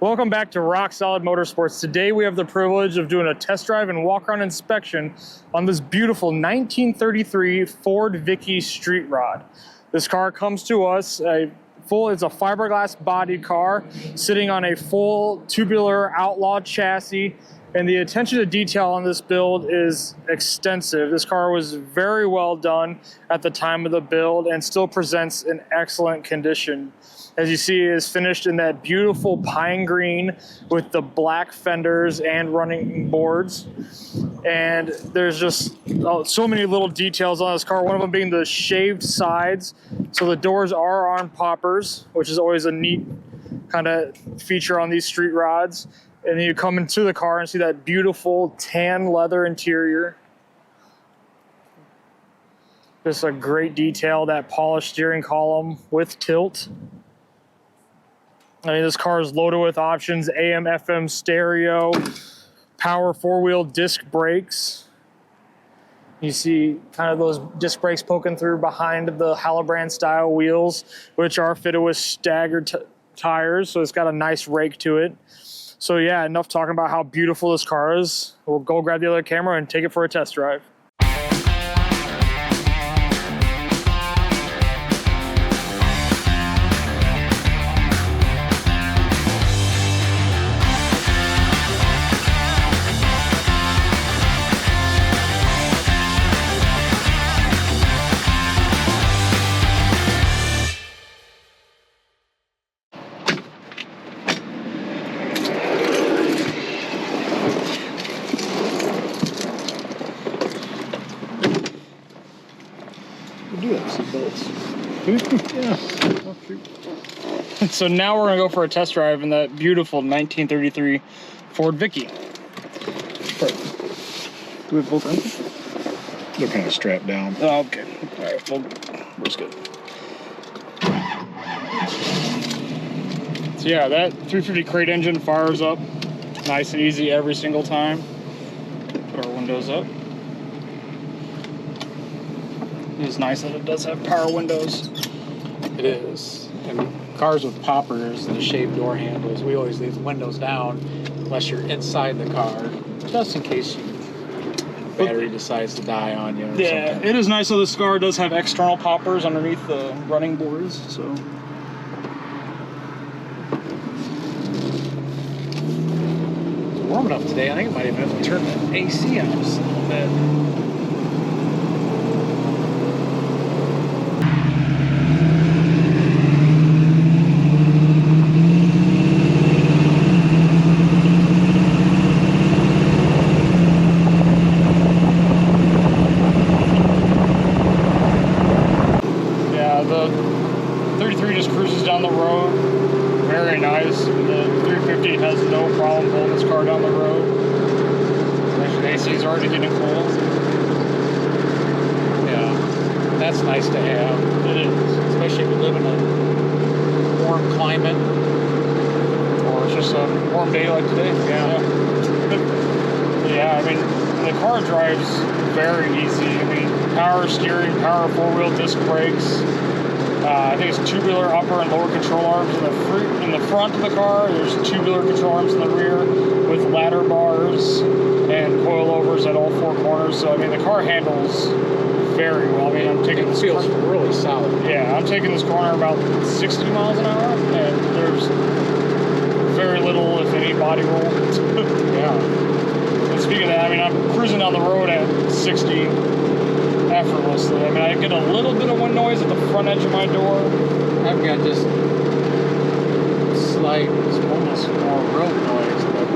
Welcome back to Rock Solid Motorsports. Today we have the privilege of doing a test drive and walk-around inspection on this beautiful 1933 Ford Vicky street rod. This car comes to us it's a fiberglass body car sitting on a full tubular outlaw chassis, and the attention to detail on this build is extensive. This car was very well done at the time of the build and still presents in excellent condition. As you see, it is finished in that beautiful pine green with the black fenders and running boards. And there's just so many little details on this car, one of them being the shaved sides. So the doors are on poppers, which is always a neat kind of feature on these street rods. And then you come into the car and see that beautiful tan leather interior. Just a great detail, that polished steering column with tilt. I mean, this car is loaded with options: AM, FM stereo, power four-wheel disc brakes. You see kind of those disc brakes poking through behind the Halibrand style wheels, which are fitted with staggered tires, so it's got a nice rake to it. So yeah, enough talking about how beautiful this car is. We'll go grab the other camera and take it for a test drive. So now we're gonna go for a test drive in that beautiful 1933 Ford Vicky. Perfect. Do we have both ends? They're kind of strapped down. Oh, okay. All right, well, we're good. So yeah, that 350 crate engine fires up nice and easy every single time. Put our windows up. It is nice that it does have power windows. It is. And cars with poppers and the shaved door handles, we always leave the windows down unless you're inside the car, just in case battery decides to die on you or yeah, something. it is nice that this car does have external poppers underneath the running boards, so. It's warm enough today. I think I might even have to turn the AC on just a little bit. The 33 just cruises down the road, very nice. The 350 has no problem pulling this car down the road. Actually, the AC is already getting cold. Yeah, that's nice to have. It is. Especially if you live in a warm climate. Or it's just a warm day like today. Yeah. Yeah, I mean, the car drives very easy. I mean, power steering, power four-wheel disc brakes. I think it's tubular upper and lower control arms in the front of the car. There's tubular control arms in the rear with ladder bars and coilovers at all four corners. So I mean, the car handles very well. I mean, I'm taking this feels really solid. Yeah, I'm taking this corner about 60 miles an hour, and there's very little, if any, body roll. Yeah. And speaking of that, I mean, I'm cruising down the road at 60. Effortlessly. I mean, I get a little bit of wind noise at the front edge of my door. I've got just slight, almost more road noise, but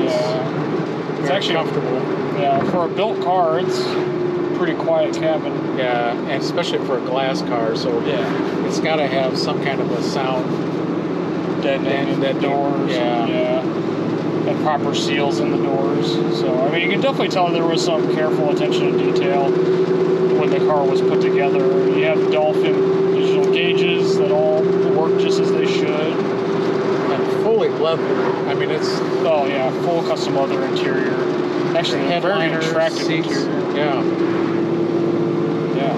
yeah, it's actually comfortable. Yeah, for a built car, it's a pretty quiet cabin. Yeah, and especially for a glass car, so yeah, it's got to have some kind of a sound deadening the doors. Yeah. And proper seals in the doors. So I mean, you can definitely tell there was some careful attention to detail when the car was put together. You have Dolphin digital gauges that all work just as they should. And fully leather. I mean, it's... Oh yeah, full custom leather interior. Actually, a very attractive seats. interior. Yeah. Yeah.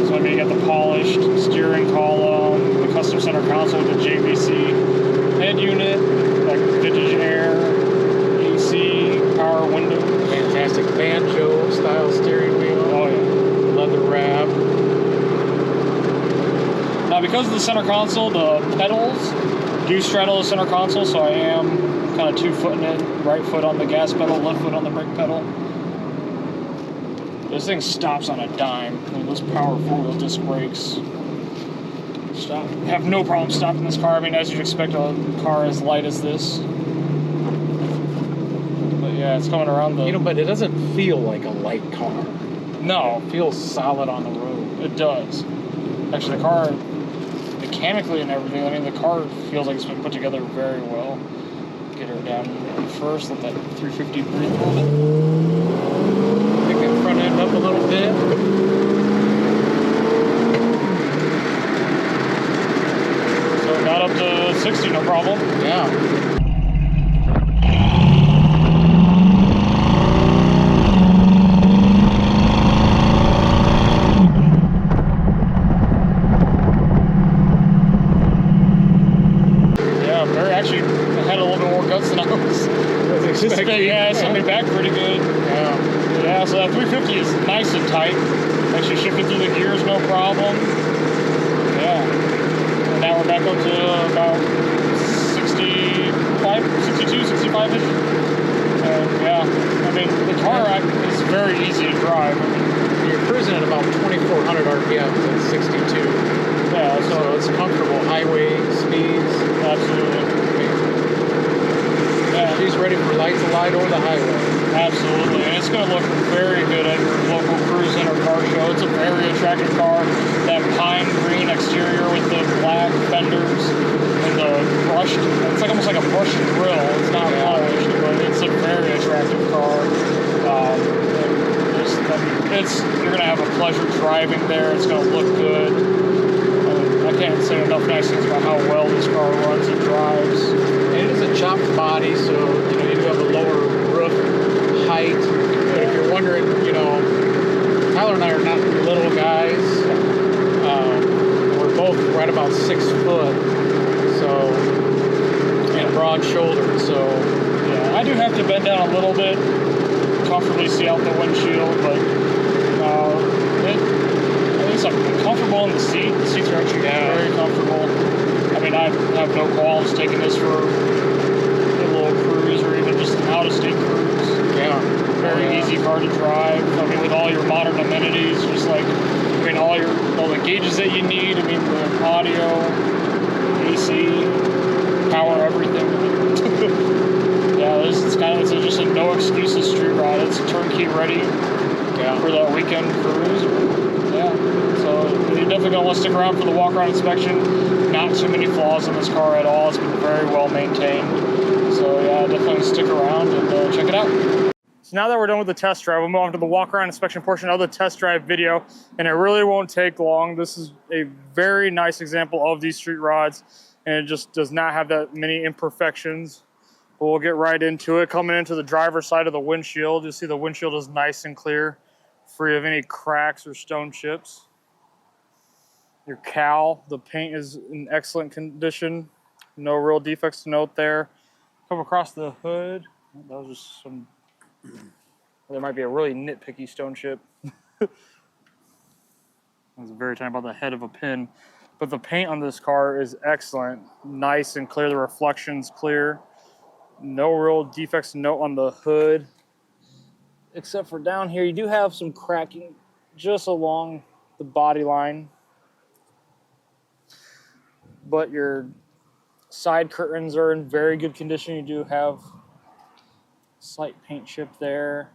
So I mean, you got the polished steering column, the custom center console with the JVC head Because of the center console, the pedals do straddle the center console, so I am kind of 2-footing it. Right foot on the gas pedal, left foot on the brake pedal. This thing stops on a dime. I mean, those power 4-wheel disc brakes have no problem stopping this car. I mean, as you'd expect a car as light as this. But yeah, it's coming around the... You know, but it doesn't feel like a light car. No. It feels solid on the road. It does. Actually, the car, mechanically and everything, I mean, the car feels like it's been put together very well. Get her down first, let that 350 breathe a little bit. Pick that front end up a little bit. So it got up to 60, no problem. Yeah. Actually, I had a little bit more guts than I was expecting. Yeah, it sent me back pretty good. Yeah, so that 350 is nice and tight. Actually shifted through the gears, no problem. Yeah. And now we're back up to about 65, 62, 65-ish. Yeah, I mean, the car is very easy to drive. I mean, you're cruising at about 2,400 RPM at 62. Yeah, so it's comfortable highway speeds. Absolutely. Yeah. She's ready for lights alight over the highway. Absolutely, and it's going to look very good at your local cruising or car show. It's a very attractive car. That pine green exterior with the black fenders and the brushed, it's like almost like a brushed grill. It's not polished, but it's a very attractive car. You're going to have a pleasure driving there. It's going to look good. I can't say enough nice things about how well this car runs and drives. And it is a chopped body, so you know you do have a lower roof height. But if you're wondering, you know, Tyler and I are not little guys. We're both right about 6 foot, so and broad shouldered. So yeah, I do have to bend down a little bit, comfortably see out the windshield, but I'm comfortable in the seat. The seats are actually very comfortable. I mean, I have no qualms taking this for a little cruise or even just an out-of-state cruise. Yeah. Very easy car to drive. I mean, with all your modern amenities, just like, I mean, all the gauges that you need. I mean, the audio, AC, power, everything. Yeah, it's just a no excuses street rod. It's turnkey ready for that weekend cruise. Yeah, so you're definitely going to want to stick around for the walk-around inspection. Not too many flaws in this car at all. It's been very well maintained. So yeah, definitely stick around and check it out. So now that we're done with the test drive, we'll move on to the walk-around inspection portion of the test drive video, and it really won't take long. This is a very nice example of these street rods, and it just does not have that many imperfections. But we'll get right into it. Coming into the driver's side of the windshield, you'll see the windshield is nice and clear, free of any cracks or stone chips. Your cowl, the paint is in excellent condition. No real defects to note there. Come across the hood. That was just some, there might be a really nitpicky stone chip. I was very tiny about the head of a pin. But the paint on this car is excellent. Nice and clear, the reflection's clear. No real defects to note on the hood. Except for down here, you do have some cracking just along the body line. But your side curtains are in very good condition. You do have slight paint chip there.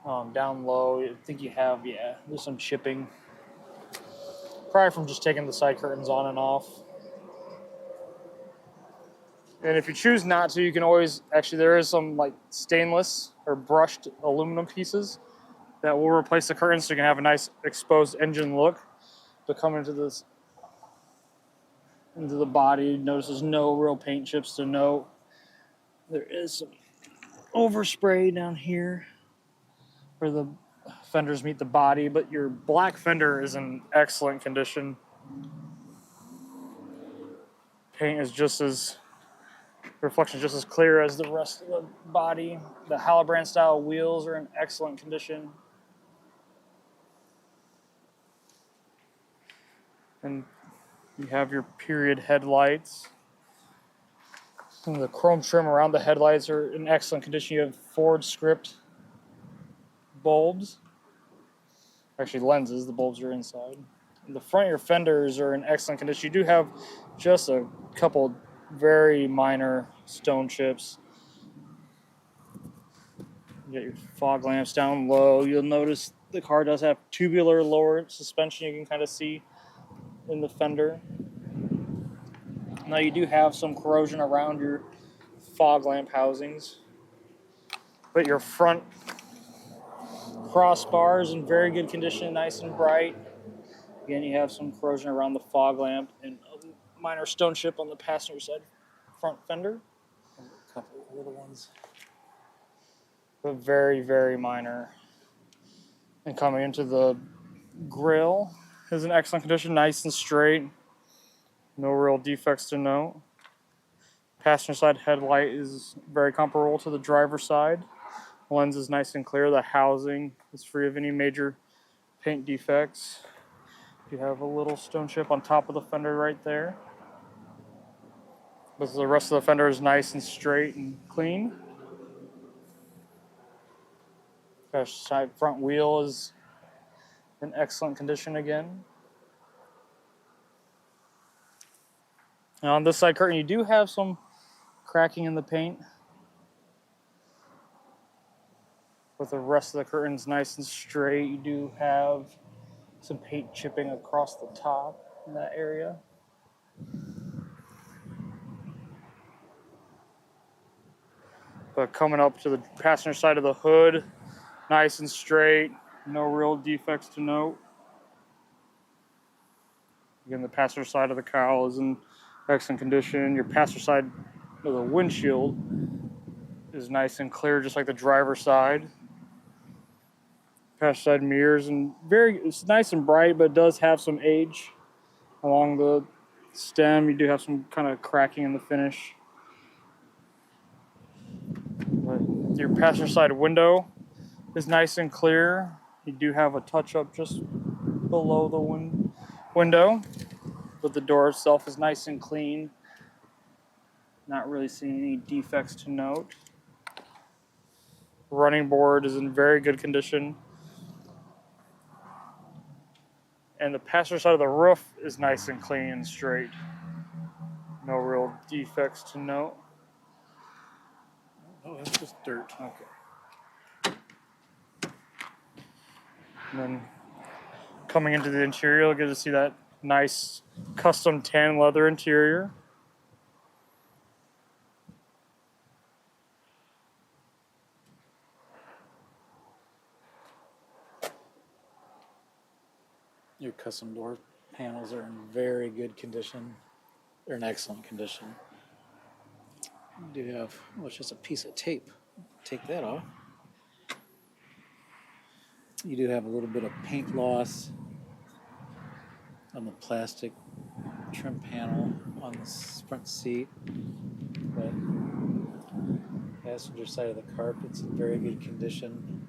Down low, I think you have, there's some chipping. Probably from just taking the side curtains on and off. And if you choose not to, you can always, actually there is some like stainless or brushed aluminum pieces that will replace the curtains so you can have a nice exposed engine look. But coming into this, into the body, notice there's no real paint chips to note. There is some overspray down here where the fenders meet the body, but your black fender is in excellent condition. Paint is just as, reflection is just as clear as the rest of the body. The Halibrand style wheels are in excellent condition. And You have your period headlights. And the chrome trim around the headlights are in excellent condition. You have Ford script bulbs. Actually, lenses. The bulbs are inside. In the front, your fenders are in excellent condition. You do have just a couple very minor stone chips. You got your fog lamps down low. You'll notice the car does have tubular lower suspension. You can kind of see in the fender. Now you do have some corrosion around your fog lamp housings, but your front crossbar is in very good condition, nice and bright. Again, you have some corrosion around the fog lamp and a minor stone chip on the passenger side front fender. A couple of little ones. But very, very minor. And coming into the grill is in excellent condition, nice and straight. No real defects to note. Passenger side headlight is very comparable to the driver's side. Lens is nice and clear. The housing is free of any major paint defects. You have a little stone chip on top of the fender right there. But the rest of the fender is nice and straight and clean. Passenger side front wheel is in excellent condition again. And on this side curtain, you do have some cracking in the paint. But the rest of the curtain's nice and straight. You do have some paint chipping across the top in that area. But coming up to the passenger side of the hood, nice and straight, no real defects to note. Again, the passenger side of the cowl is in excellent condition. Your passenger side of the windshield is nice and clear, just like the driver's side. Passenger side mirrors and it's nice and bright, but it does have some age along the stem. You do have some kind of cracking in the finish. But your passenger side window is nice and clear. You do have a touch-up just below the window, but the door itself is nice and clean. Not really seeing any defects to note. Running board is in very good condition. And the passenger side of the roof is nice and clean and straight. No real defects to note. Oh, that's just dirt. Okay. And then coming into the interior, you'll get to see that nice custom tan leather interior. Your custom door panels are in very good condition. They're in excellent condition. You do have, well, it's just a piece of tape. Take that off. You do have a little bit of paint loss on the plastic trim panel on the front seat, but passenger side of the carpet's in very good condition.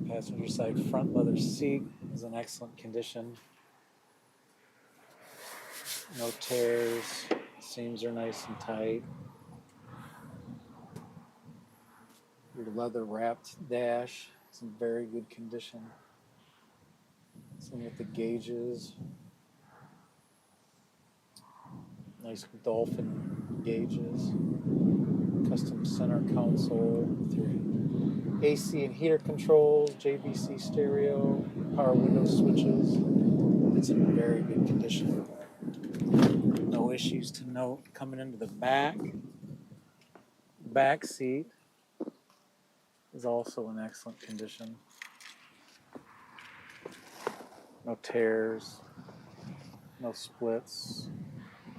Passenger side front leather seat is in excellent condition. No tears. Seams are nice and tight. Your leather wrapped dash is in very good condition. Same with the gauges. Nice Dolphin gauges. Custom center console with your AC and heater controls, JVC stereo, power window switches. It's in very good condition. No issues to note. Coming into the back seat is also in excellent condition. No tears, no splits.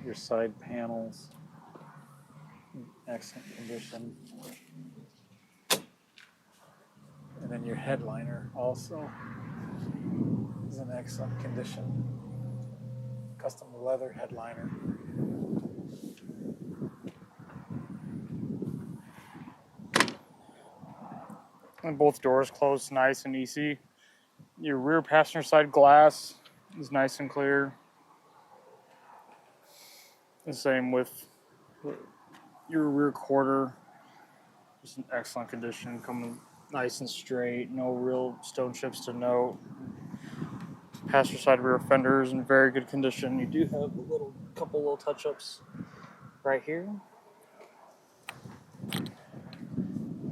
Your side panels, in excellent condition. And then your headliner also is in excellent condition. Custom leather headliner. And both doors close nice and easy. Your rear passenger side glass is nice and clear. The same with your rear quarter, just in excellent condition, coming nice and straight, no real stone chips to note. Passenger side rear fenders in very good condition. You do have a couple little touch-ups right here.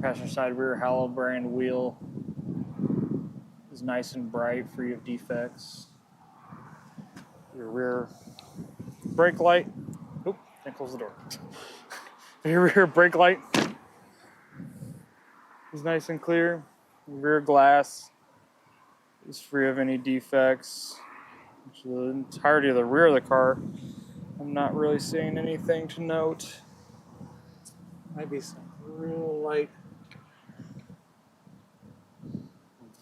Passenger side rear Halibrand wheel is nice and bright, free of defects. Your rear brake light, can't close the door. Your rear brake light is nice and clear. Rear glass is free of any defects. The entirety of the rear of the car, I'm not really seeing anything to note. Might be some real light.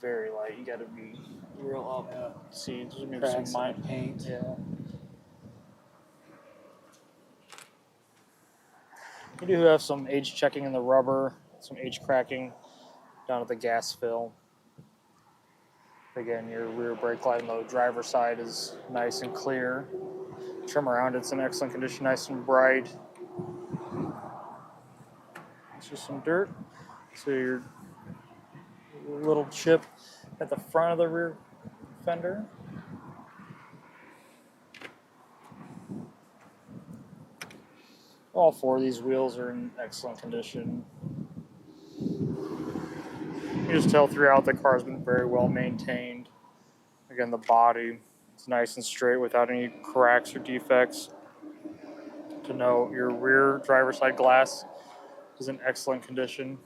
Very light. You got to be real up. Yeah. See, there's maybe Cracks some in the paint. Yeah. You do have some age checking in the rubber, some age cracking down at the gas fill. Again, your rear brake light on the driver's side is nice and clear. Trim around it's in excellent condition, nice and bright. It's just some dirt. So your little chip at the front of the rear fender. All four of these wheels are in excellent condition. You just tell throughout the car has been very well maintained. Again, the body is nice and straight without any cracks or defects. To note, your rear driver's side glass is in excellent condition.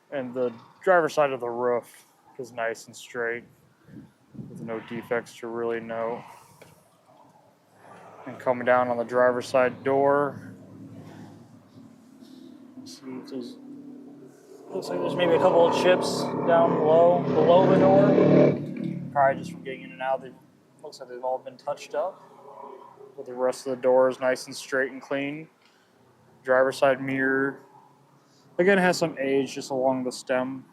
And the driver's side of the roof is nice and straight with no defects to really note. And coming down on the driver's side door, see if there's, looks like there's maybe a couple of chips down below the door. Probably just from getting in and out. Looks like they've all been touched up. But the rest of the door is nice and straight and clean. Driver's side mirror, again, it has some age just along the stem.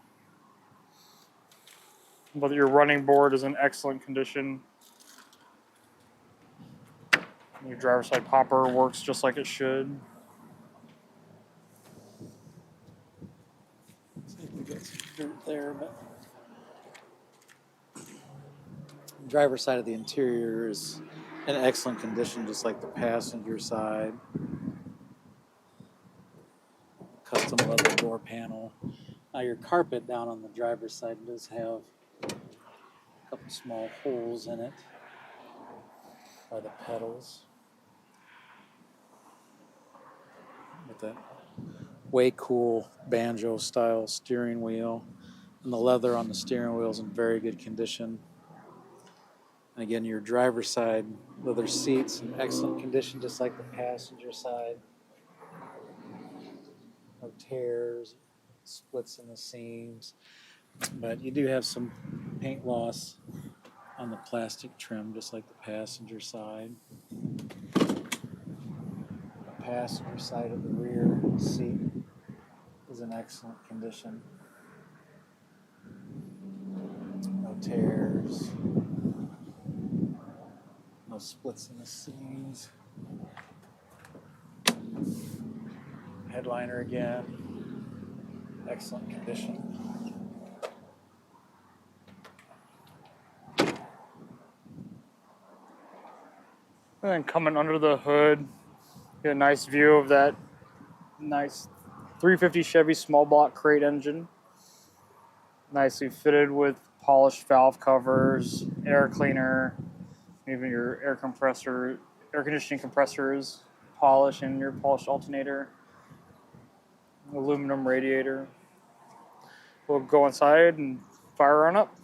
But your running board is in excellent condition. Your driver's side popper works just like it should. See if we get some dirt there, but the driver's side of the interior is in excellent condition, just like the passenger side. Custom leather door panel. Now your carpet down on the driver's side does have a couple small holes in it by the pedals. With that way cool banjo style steering wheel, and the leather on the steering wheel is in very good condition. And again, your driver's side leather seats in excellent condition, just like the passenger side. No tears, splits in the seams, but you do have some paint loss on the plastic trim, just like the passenger side. The passenger side of the rear seat is in excellent condition. No tears, no splits in the seams. Headliner again, excellent condition. And then coming under the hood, you get a nice view of that nice 350 Chevy small block crate engine. Nicely fitted with polished valve covers, air cleaner, even your air conditioning compressor is polished, and your polished alternator. Aluminum radiator. We'll go inside and fire on up.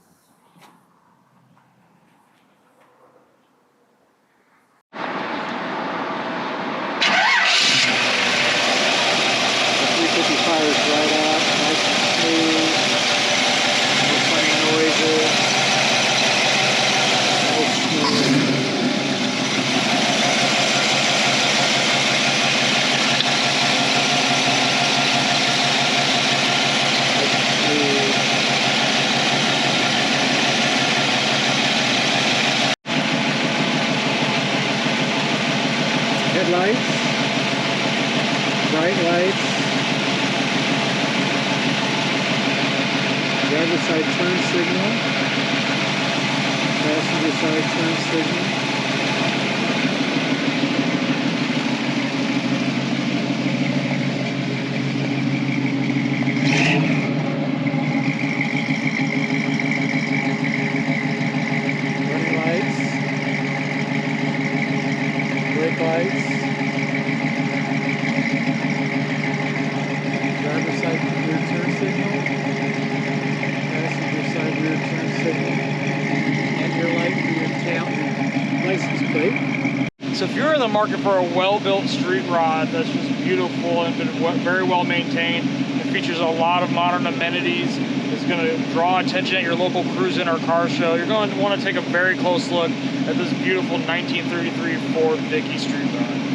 Fires right up, nice and smooth, no funny noises, no smooth. Nice and smooth. side turn signal. Passenger side turn signal. Running lights. Brake lights. Driver side rear turn signal. Passenger side rear turn signal. And your light for your tail, your license plate. So if you're in the market for a well-built street rod that's just beautiful and been very well maintained, it features a lot of modern amenities, it's going to draw attention at your local cruise-in or car show, you're going to want to take a very close look at this beautiful 1933 Ford Vicky street rod.